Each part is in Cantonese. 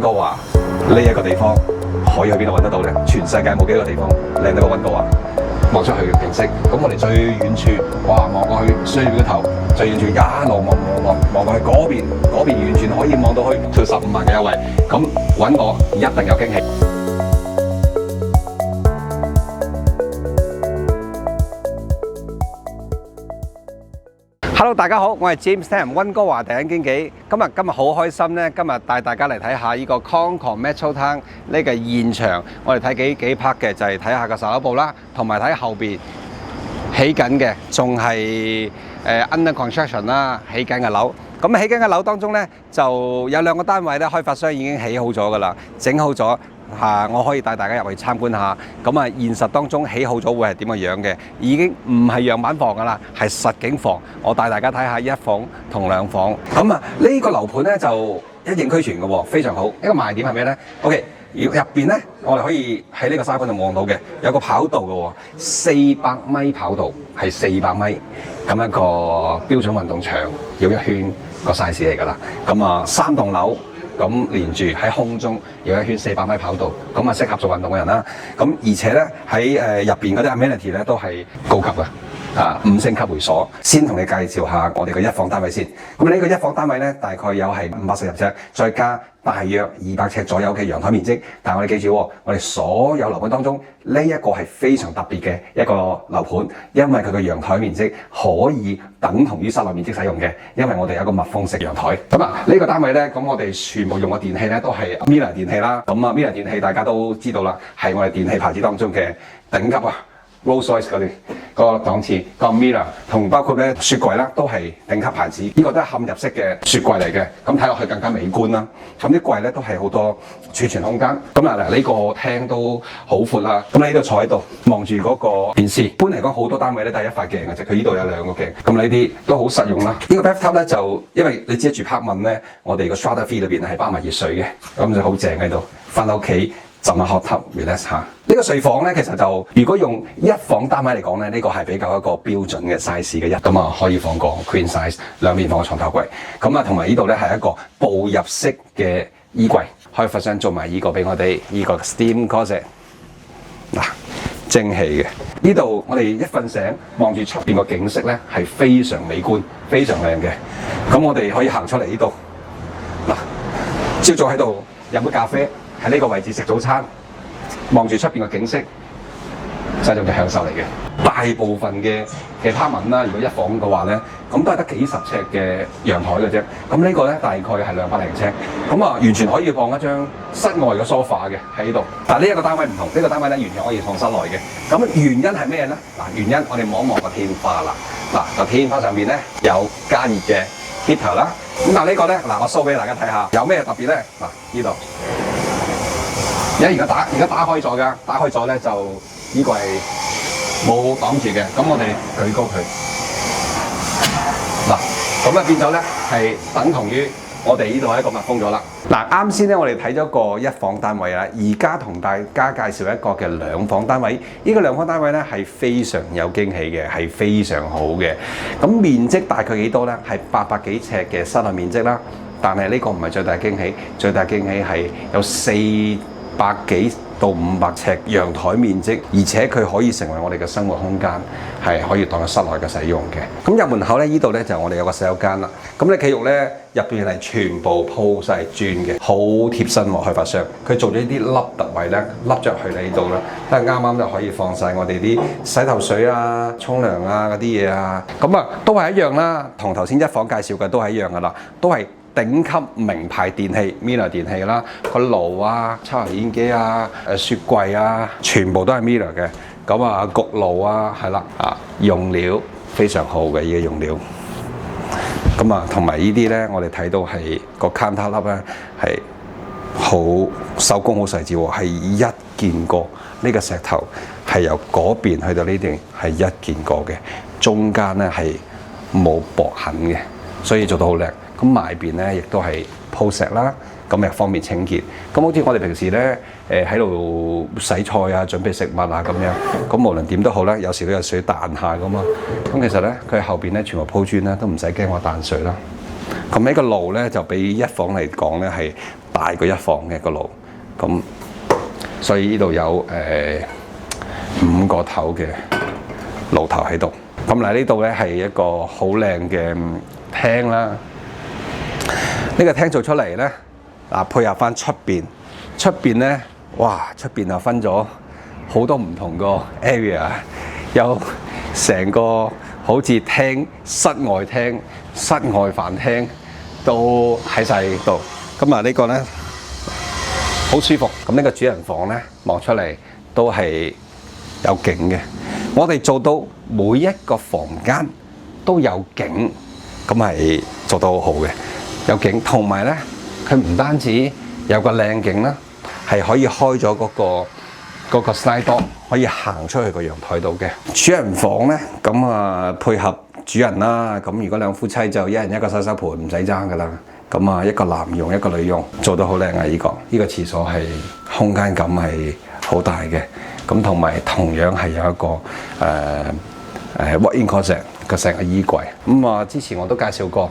哥華呢一個地方可以去邊度揾得到咧？全世界冇幾個地方靚得過溫哥華。望出去嘅景色，咁我哋最遠處，哇，望過去雙月嘅頭，最遠處一路望過去嗰邊完全可以望到去到15萬嘅優惠，咁揾我一定有驚喜。Hello， 大家好，我係 James Tam 溫哥華第一經紀。今日好開心咧，今日帶大家嚟睇下呢個 Concord Metrotown 呢個現場。我哋睇幾 part 嘅，就係睇下個售樓部啦，同埋睇後邊起緊嘅，仲係under construction 啦，起緊嘅樓。咁起緊嘅樓當中咧，就有2個單位咧，開發商已經起好咗噶啦，整好咗。我可以帶大家入去參觀下。咁啊，現實當中起好咗會係點嘅樣嘅？已經唔係樣板房噶啦，係實景房。我帶大家睇下1房同2房。咁啊，呢個樓盤咧就一應俱全嘅喎，非常好。一個賣點係咩咧 ？OK， 入邊咧，我哋可以喺呢個沙盤度望到嘅，有個跑道嘅喎，400米跑道，係400米咁一個標準運動場，繞一圈個 size 嚟㗎啦。咁啊，3棟樓。咁連住喺空中有一圈400米跑道，咁啊適合做運動嘅人啦。咁而且咧喺入邊嗰啲 amenity 咧都係高級嘅，5星級會所。先同你介紹下我哋嘅1房單位先。咁呢個1房單位咧大概有係540尺，再加大約200尺左右嘅陽台面積。但係我哋記住，我哋所有樓盤當中呢一個係非常特別嘅一個樓盤，因為佢嘅陽台面積可以等同於室內面積使用嘅，因為我哋有一個密封式陽台。咁啊，呢個單位咧，咁我哋全部用嘅電器咧都係 Miele 電器啦。咁啊 Miele 電器大家都知道啦，係我哋電器牌子當中嘅頂級啊。Rolls-Royce 嗰啲嗰個檔次，個 Miele 同包括咧雪櫃啦，都係頂級牌子。呢個都係嵌入式嘅雪櫃嚟嘅，咁睇落去更加美觀啦。咁啲櫃咧都係好多儲存空間。咁啊嗱，呢個廳都好闊啦。咁你呢度坐喺度望住嗰個電視。一般嚟講，好多單位咧都係一塊鏡嘅啫，佢呢度有2個鏡。咁呢啲都好實用啦。呢個 bathtub 咧就因為你知住 apartment 咧，我哋個 strata fee 裏邊係包埋熱水嘅，咁就好正喺度。翻到屋企浸下 hot tub relax 下。呢個睡房咧，其實就如果用1房單位嚟講咧，呢個係比較一個標準嘅 size 嘅咁啊，可以放個 queen size 2面房嘅床頭櫃。咁啊，同埋呢度咧係一個步入式嘅衣櫃，開發商做埋呢個俾我哋，呢個 steam closet 嗱，蒸汽嘅。呢度我哋一瞓醒望住出邊個景色咧，係非常美觀、非常靚嘅。咁我哋可以行出嚟呢度嗱，朝早喺度飲杯咖啡，喺呢個位置食早餐。望住出邊嘅景色，真係一種享受嚟嘅。大部分嘅apartment啦，如果1房嘅話咧，咁都係得幾十尺嘅陽台嘅啫。咁呢個咧大概係200零尺，咁啊完全可以放一張室外嘅 sofa 嘅喺呢度。但係呢一個單位唔同，呢個單位咧完全可以放室內嘅。咁原因係咩咧？嗱，原因我哋望一望個天花啦。嗱，個天花上面咧有加熱嘅 heater 啦。咁但係呢個咧，嗱我 show 俾大家睇下，有咩特別咧？嗱，呢度。而家打開咗㗎，打開咗咧就呢個係冇擋住嘅，咁我哋舉高佢，嗱，咁啊變咗咧係等同於我哋呢度係一個密封咗啦。嗱，啱先咧我哋睇咗個1房單位啦，而家同大家介紹一個嘅2房單位。呢個2房單位咧係非常有驚喜嘅，係非常好嘅。咁面積大概幾多咧？係800幾尺嘅室內面積啦。但係呢個唔係最大驚喜，最大驚喜係有400幾到500尺陽台面積，而且佢可以成為我哋嘅生活空間，係可以當作室內嘅使用嘅。咁入門口咧，呢度咧就我哋有個洗手間啦。咁你企浴咧入邊係全部鋪晒磚嘅，好貼身喎。開發商佢做咗啲凹凸位咧，凹咗去呢度啦，都係啱啱就可以放晒我哋啲洗頭水啊、沖涼啊嗰啲嘢啊。咁啊都係一樣啦，同頭先1房介紹嘅都係一樣噶啦，都係頂級名牌電器 Miele 電器啦，個爐啊、抽油煙機啊、雪櫃啊，全部都係 Miele 嘅。咁啊焗爐啊，係啦用料非常好嘅呢個用料。咁啊同埋呢啲咧，我哋睇到係個 counter 粒咧係好手工好細緻喎，係一件過。呢個石頭係由嗰邊去到呢邊係一件過嘅，中間咧係冇薄痕嘅，所以做得好靚。咁埋邊咧亦都係鋪石啦，咁又方便清潔。咁好似我哋平時咧喺度洗菜啊、準備食物啊咁樣，咁無論點都好咧，有時都有水彈下咁啊。咁其實咧佢後邊咧全部鋪磚咧，都唔使驚話彈水啦。咁呢個爐咧就比1房嚟講咧係大過一房嘅個爐，咁所以呢度有5個頭嘅爐頭喺度。咁嚟呢度咧係一個好靚嘅廳啦。呢個廳做出嚟咧，配合翻出邊咧，哇！出邊就分咗好多唔同個 area， 有成個好似廳、室外廳、室外飯廳都喺晒度。咁呢個咧好舒服。咁呢個主人房咧望出嚟都係有景嘅。我哋做到每一個房間都有景，咁係做得好好嘅。有景，同埋咧佢唔單止有個靚景啦，係可以開咗嗰個 slide door， 可以行出去個陽台度嘅。主人房咧，咁配合主人啦，咁如果兩夫妻就一人一個洗手盆，唔使爭噶啦。咁一個男用一個女用，做得好靚啊！呢個廁所係空間感係好大嘅。咁同埋同樣係有一個walk-in closet 個成個衣櫃。之前我都介紹過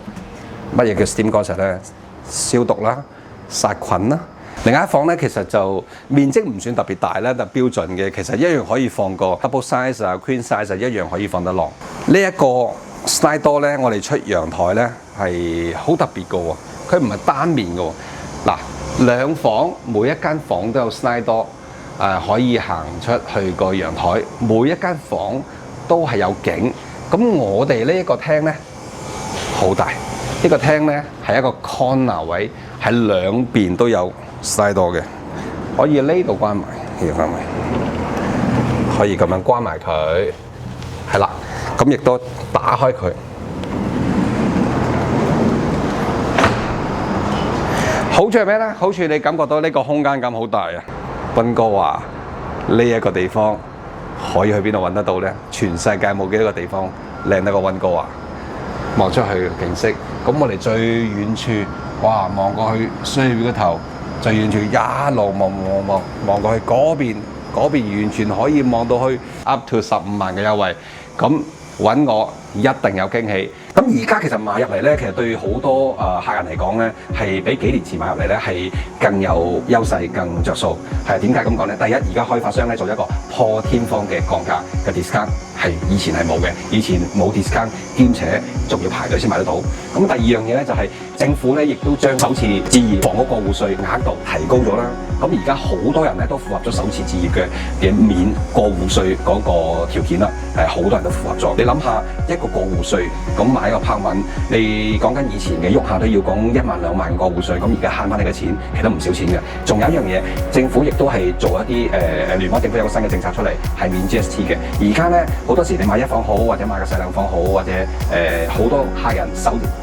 乜嘢叫 steam closet 咧，消毒啦、殺菌啦。另一房咧其實就面積唔算特別大咧，但標準嘅，其實一樣可以放個 double size 啊、queen size 一樣可以放得落。呢一個 slide door 咧，我哋出陽台咧係好特別嘅喎，佢唔係單面嘅喎。嗱，兩房每一間房都有 slide door。可以行出去個陽台，每一間房都係有景。咁我哋呢一個廳咧好大，呢個廳咧係一個 corner 位，喺兩邊都有 slide door 嘅，可以呢度關埋，呢度關埋，可以咁樣關埋佢，係啦。咁亦都打開佢。好處係咩咧？好處你感覺到呢個空間感好大啊！溫哥華呢一個地方可以去邊度揾得到呢？全世界冇幾多個地方靚得過溫哥華。望出去嘅景色，咁我哋最遠處，哇！望過去西邊嗰頭，最遠處一路望過去嗰邊完全可以望到去 up to 15萬嘅優惠。咁揾我一定有驚喜。咁而家其實買入嚟咧，其實對好多客人嚟講咧，係比幾年前買入嚟咧係更有優勢、更着數。係點解咁講咧？第一，而家開發商咧做一個破天荒嘅降價嘅 discount， 係以前係冇嘅，以前冇 discount， 兼且仲要排隊先買得到。咁第二樣嘢咧就係政府咧亦都將首次置業房屋過戶稅額度提高咗啦。咁而家好多人咧都符合咗首次置業嘅免過戶稅嗰個條件啦。好多人都符合咗。你諗下一個過戶稅咁買一個拍穩，你講緊以前嘅喐下都要講1萬2萬過戶稅，咁而家慳翻你嘅錢，其實都唔少錢嘅。仲有一樣嘢，政府亦都係做一啲聯邦政府有個新嘅政策出嚟，係免 GST 嘅。而家咧好多時你買一房好，或者買個細兩房好，或者好多客人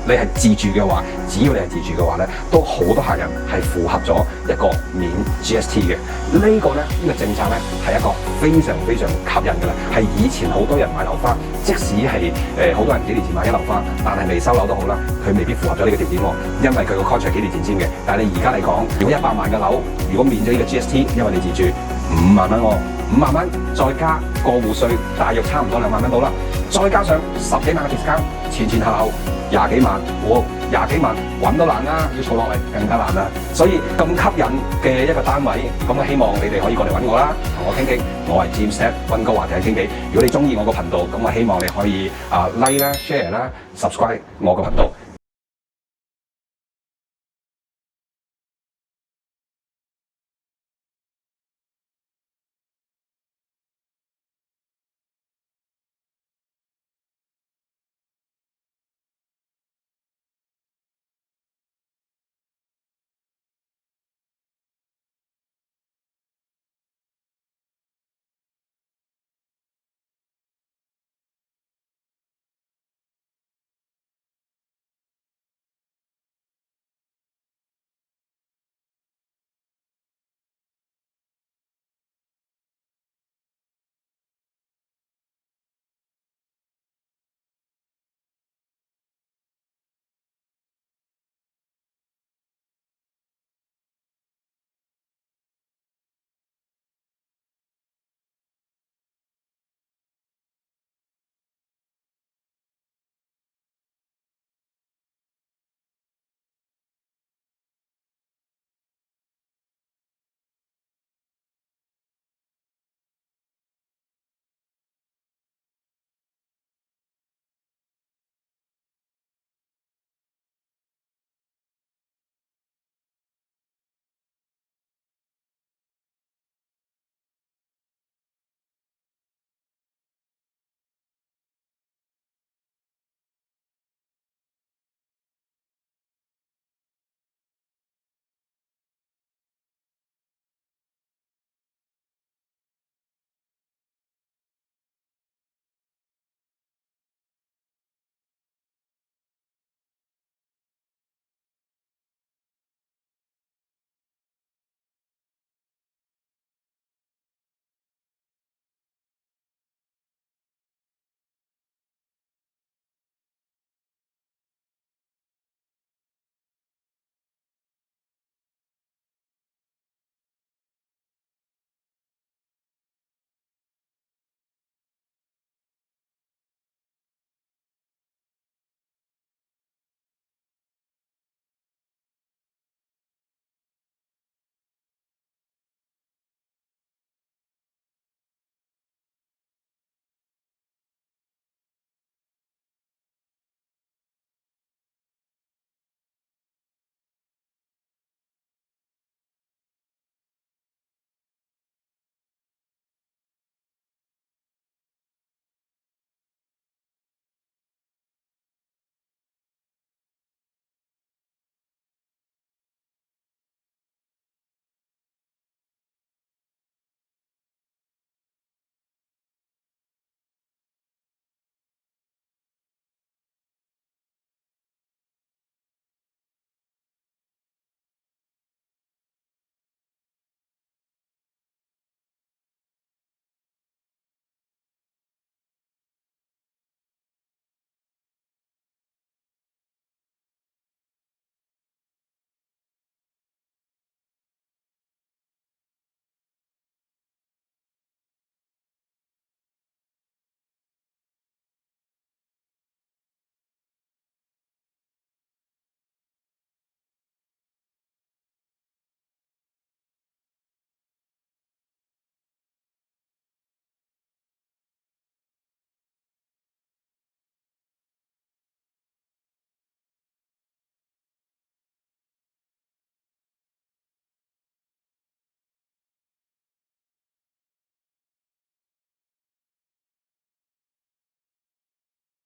你係自住嘅話，只要你係自住嘅話咧，都好多客人係符合咗一個免 GST 嘅。呢個政策咧係一個非常非常吸引嘅啦，係以前好多人買樓花，即使係好多人幾年前買咗樓花，但係未收樓都好啦，佢未必符合咗呢個條件喎，因為佢個 contract 幾年前簽嘅。但係你而家嚟講，如果100萬嘅樓，如果免咗呢個 GST， 因為你自住5萬蚊喎，5萬蚊再加過戶稅，大約差唔多2萬蚊到啦，再加上10幾萬嘅 discount， 前後20幾萬，20幾萬揾都難啦，要儲落嚟更加難啦。所以咁吸引嘅一個單位，咁我希望你哋可以過嚟揾我啦，同我傾傾。我係 James Tab 溫哥華地產經紀。如果你中意我個頻道，咁我希望你可以like 啦、share 啦、subscribe 我個頻道。